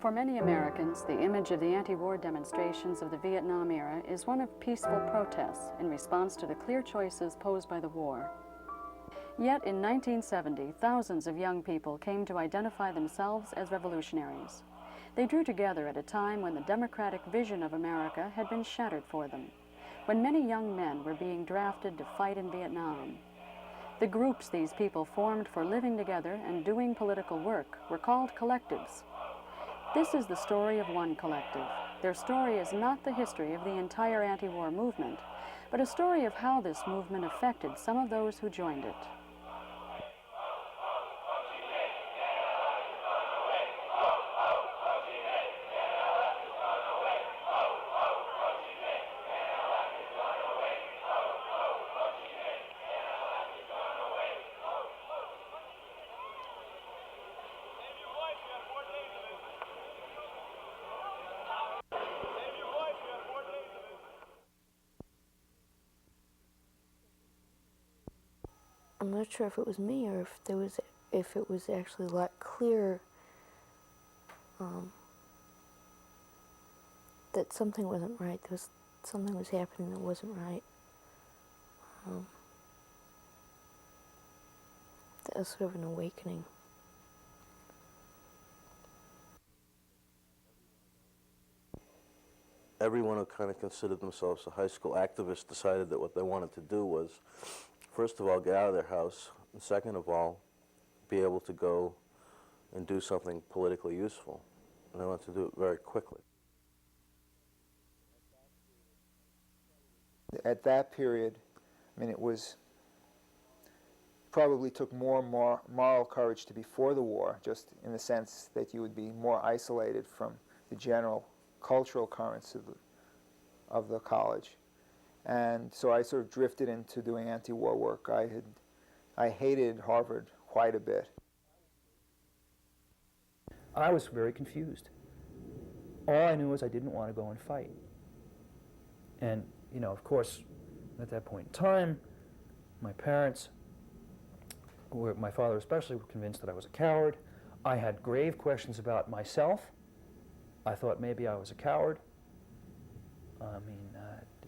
For many Americans, the image of the anti-war demonstrations of the Vietnam era is one of peaceful protests in response to the clear choices posed by the war. Yet in 1970, thousands of young people came to identify themselves as revolutionaries. They drew together at a time when the democratic vision of America had been shattered for them, when many young men were being drafted to fight in Vietnam. The groups these people formed for living together and doing political work were called collectives. This is the story of one collective. Their story is not the history of the entire anti-war movement, but a story of how this movement affected some of those who joined it. I'm not sure if it was me or if it was actually a lot clearer that something wasn't right. Something was happening that wasn't right. That was sort of an awakening. Everyone who kind of considered themselves a high school activist decided that what they wanted to do was, first of all, get out of their house, and second of all, be able to go and do something politically useful. And they wanted to do it very quickly. At that period, I mean, it probably took more moral courage to be for the war, just in the sense that you would be more isolated from the general cultural currents of the college. And so I sort of drifted into doing anti-war work. I hated Harvard quite a bit. I was very confused. All I knew was I didn't want to go and fight. And, you know, of course, at that point in time, my parents, my father especially, were convinced that I was a coward. I had grave questions about myself. I thought maybe I was a coward. I mean,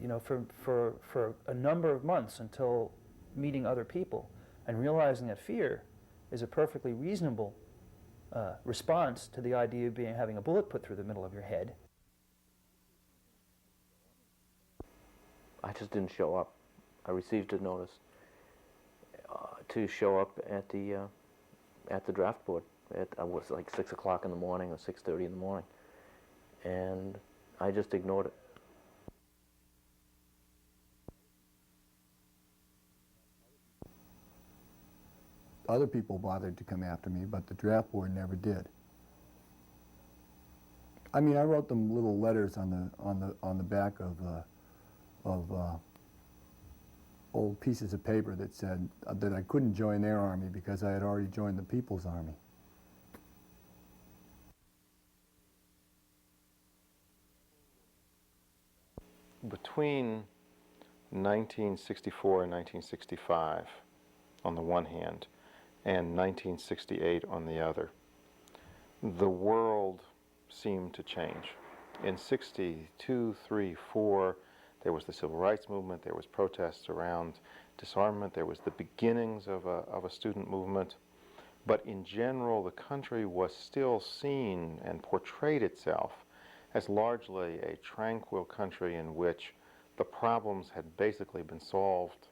you know, for a number of months until meeting other people and realizing that fear is a perfectly reasonable response to the idea of having a bullet put through the middle of your head. I just didn't show up. I received a notice to show up at the draft board. It was like 6 o'clock in the morning or 6:30 in the morning, and I just ignored it. Other people bothered to come after me, but the draft board never did. I mean, I wrote them little letters on the back of old pieces of paper that said that I couldn't join their army because I had already joined the People's Army. Between 1964 and 1965, on the one hand, and 1968 on the other, the world seemed to change. In 62, 3, 4, there was the civil rights movement, there was protests around disarmament, there was the beginnings of a student movement, but in general the country was still seen and portrayed itself as largely a tranquil country in which the problems had basically been solved